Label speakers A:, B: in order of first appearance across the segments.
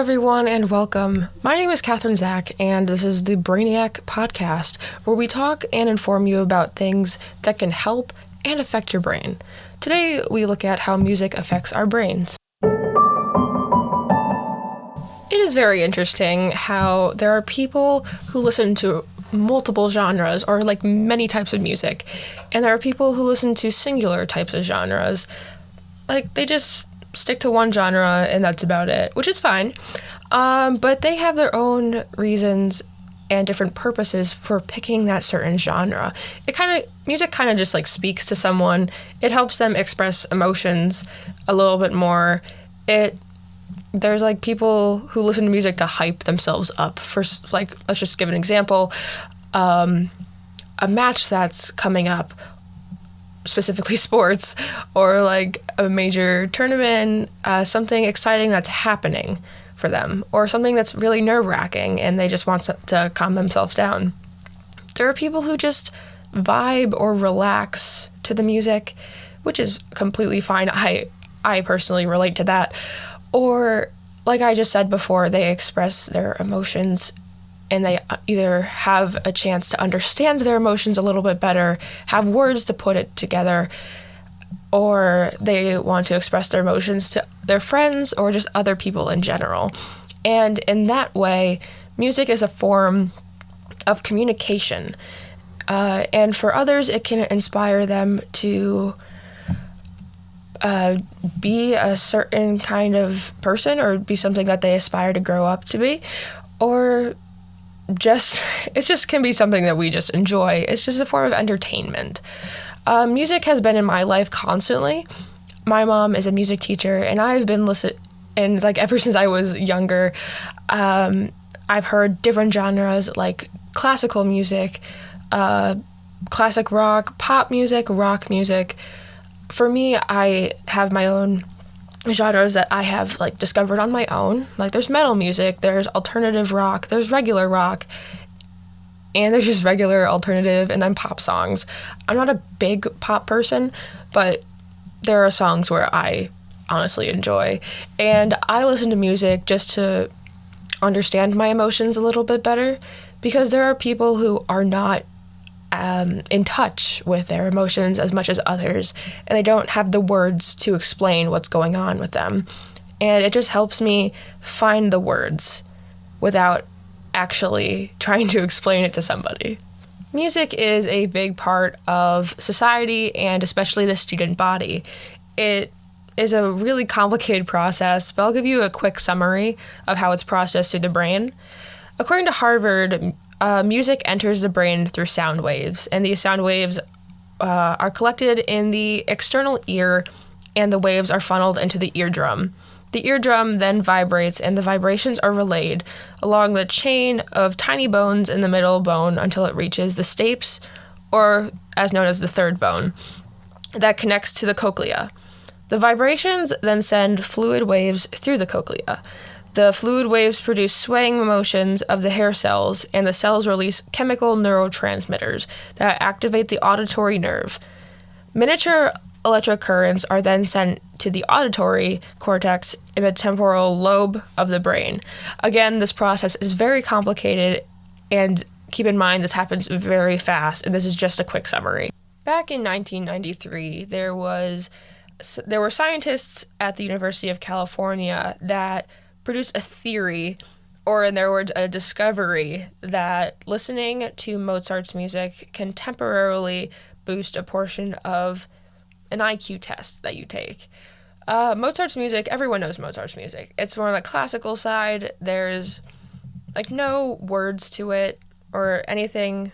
A: everyone, and welcome. My name is Catherine Zach, and this is the Brainiac Podcast, where we talk and inform you about things that can help and affect your brain. Today, we look at how music affects our brains. It is very interesting how there are people who listen to multiple genres or like many types of music, and there are people who listen to singular types of genres. Like, they just stick to one genre and that's about it, which is fine. But they have their own reasons and different purposes for picking that certain genre. Music kind of just like speaks to someone. It helps them express emotions a little bit more. There's like people who listen to music to hype themselves up for, like, let's just give an example. A match that's coming up, specifically sports, or like a major tournament, something exciting that's happening for them, or something that's really nerve-wracking and they just want to calm themselves down. There are people who just vibe or relax to the music, which is completely fine. I personally relate to that. Or, like I just said before, they express their emotions and they either have a chance to understand their emotions a little bit better, have words to put it together, or they want to express their emotions to their friends or just other people in general. And in that way, music is a form of communication. And for others, it can inspire them to be a certain kind of person or be something that they aspire to grow up to be, or it just can be something that we just enjoy. It's just a form of entertainment. Music has been in my life constantly. My mom is a music teacher, and I've been listening, and like ever since I was younger, I've heard different genres like classical music, classic rock, pop music, rock music. For me, I have my own genres that I have like discovered on my own. Like, there's metal music, there's alternative rock, there's regular rock, and there's just regular alternative, and then pop songs. I'm not a big pop person, but there are songs where I honestly enjoy, and I listen to music just to understand my emotions a little bit better, because there are people who are not in touch with their emotions as much as others, and they don't have the words to explain what's going on with them. And it just helps me find the words without actually trying to explain it to somebody. Music is a big part of society, and especially the student body. It is a really complicated process, but I'll give you a quick summary of how it's processed through the brain. According to Harvard, music enters the brain through sound waves, and these sound waves are collected in the external ear, and the waves are funneled into the eardrum. The eardrum then vibrates, and the vibrations are relayed along the chain of tiny bones in the middle bone until it reaches the stapes, or as known as the third bone, that connects to the cochlea. The vibrations then send fluid waves through the cochlea. The fluid waves produce swaying motions of the hair cells, and the cells release chemical neurotransmitters that activate the auditory nerve. Miniature electric currents are then sent to the auditory cortex in the temporal lobe of the brain. Again, this process is very complicated, and keep in mind this happens very fast, and this is just a quick summary. Back in 1993, there were scientists at the University of California that produced a theory, or in their words, a discovery, that listening to Mozart's music can temporarily boost a portion of an IQ test that you take. Mozart's music, everyone knows Mozart's music. It's more on the classical side. There's like no words to it or anything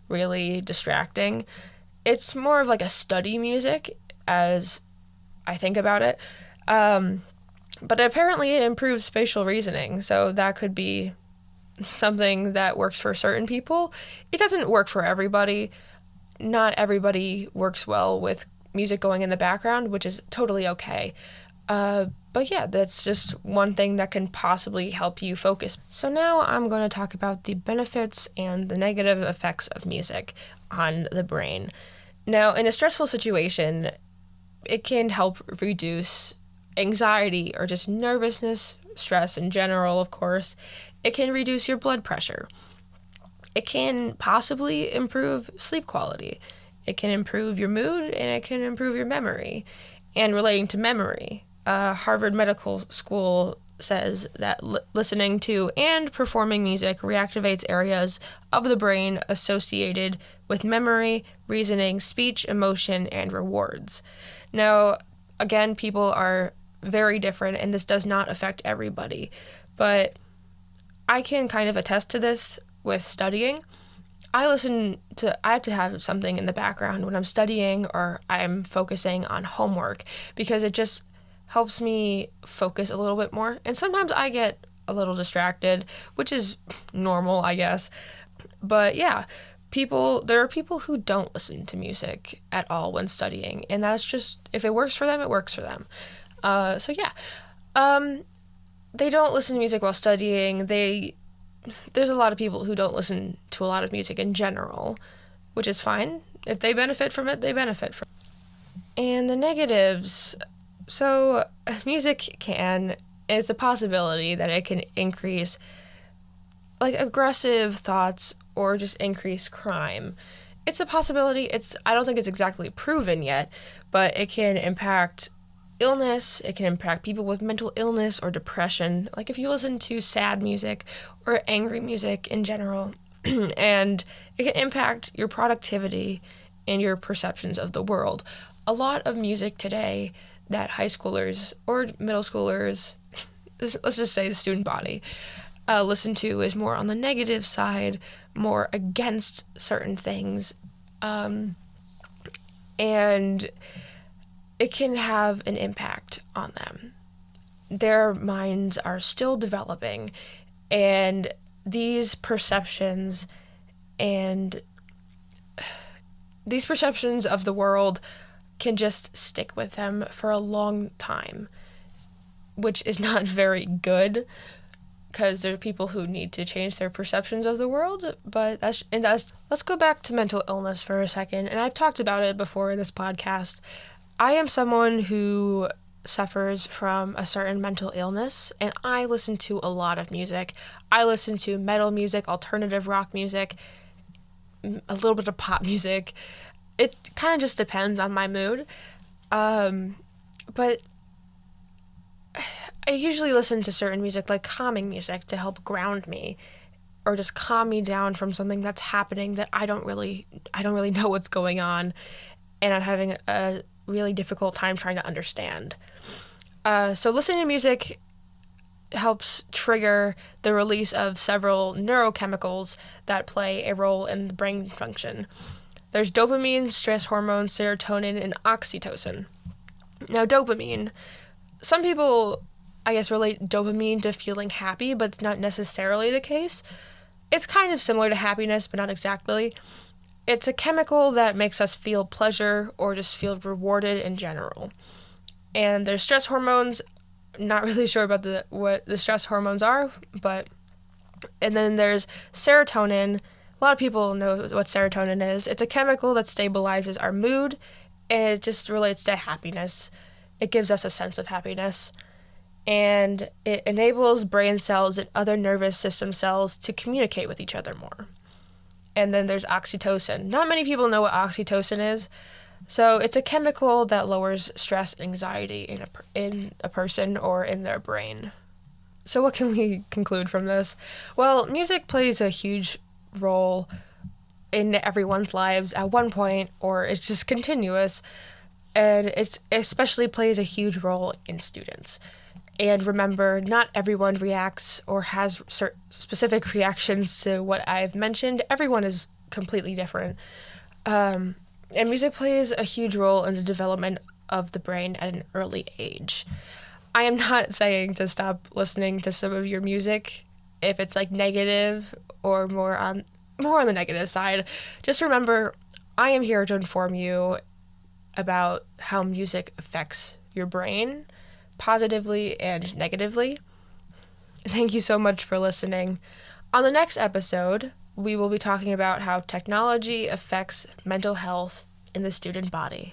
A: really distracting. It's more of like a study music as I think about it. But apparently it improves spatial reasoning, so that could be something that works for certain people. It doesn't work for everybody. Not everybody works well with music going in the background, which is totally okay. But yeah, that's just one thing that can possibly help you focus. So now I'm going to talk about the benefits and the negative effects of music on the brain. Now, in a stressful situation, it can help reduce anxiety or just nervousness stress in general, of course. It can reduce your blood pressure. It can possibly improve sleep quality. It can improve your mood, and it can improve your memory. And relating to memory, Harvard Medical School says that listening to and performing music reactivates areas of the brain associated with memory, reasoning, speech, emotion, and rewards. Now, again, people are very different, and this does not affect everybody, but I can kind of attest to this with studying. I have to have something in the background when I'm studying or I'm focusing on homework, because it just helps me focus a little bit more. And sometimes I get a little distracted, which is normal, I guess. But yeah, there are people who don't listen to music at all when studying, and that's just, if it works for them, it works for them. So yeah, they don't listen to music while studying. There's a lot of people who don't listen to a lot of music in general, which is fine. If they benefit from it, they benefit from it. And the negatives. So music is a possibility that it can increase like aggressive thoughts or just increase crime. It's a possibility. I don't think it's exactly proven yet, but it can impact illness. It can impact people with mental illness or depression. Like if you listen to sad music or angry music in general, and it can impact your productivity and your perceptions of the world. A lot of music today that high schoolers or middle schoolers, let's just say the student body, listen to is more on the negative side, more against certain things, and it can have an impact on them. Their minds are still developing, and these perceptions of the world can just stick with them for a long time, which is not very good, because there are people who need to change their perceptions of the world. But let's go back to mental illness for a second. And I've talked about it before in this podcast. I am someone who suffers from a certain mental illness, and I listen to a lot of music. I listen to metal music, alternative rock music, a little bit of pop music. It kind of just depends on my mood. But I usually listen to certain music, like calming music, to help ground me or just calm me down from something that's happening that I don't really know what's going on, and I'm having a really difficult time trying to understand. So listening to music helps trigger the release of several neurochemicals that play a role in the brain function. There's dopamine, stress hormones, serotonin, and oxytocin. Now, dopamine, some people, I guess, relate dopamine to feeling happy, but it's not necessarily the case. It's kind of similar to happiness, but not exactly. It's a chemical that makes us feel pleasure or just feel rewarded in general. And there's stress hormones. Not really sure about what the stress hormones are, and then there's serotonin. A lot of people know what serotonin is. It's a chemical that stabilizes our mood, and it just relates to happiness. It gives us a sense of happiness, and it enables brain cells and other nervous system cells to communicate with each other more. And then there's oxytocin. Not many people know what oxytocin is. So it's a chemical that lowers stress and anxiety in a person or in their brain. So what can we conclude from this? Well, music plays a huge role in everyone's lives at one point, or it's just continuous, and it especially plays a huge role in students. And remember, not everyone reacts or has specific reactions to what I've mentioned. Everyone is completely different. And music plays a huge role in the development of the brain at an early age. I am not saying to stop listening to some of your music if it's like negative or more on the negative side. Just remember, I am here to inform you about how music affects your brain positively and negatively. Thank you so much for listening. On the next episode, we will be talking about how technology affects mental health in the student body.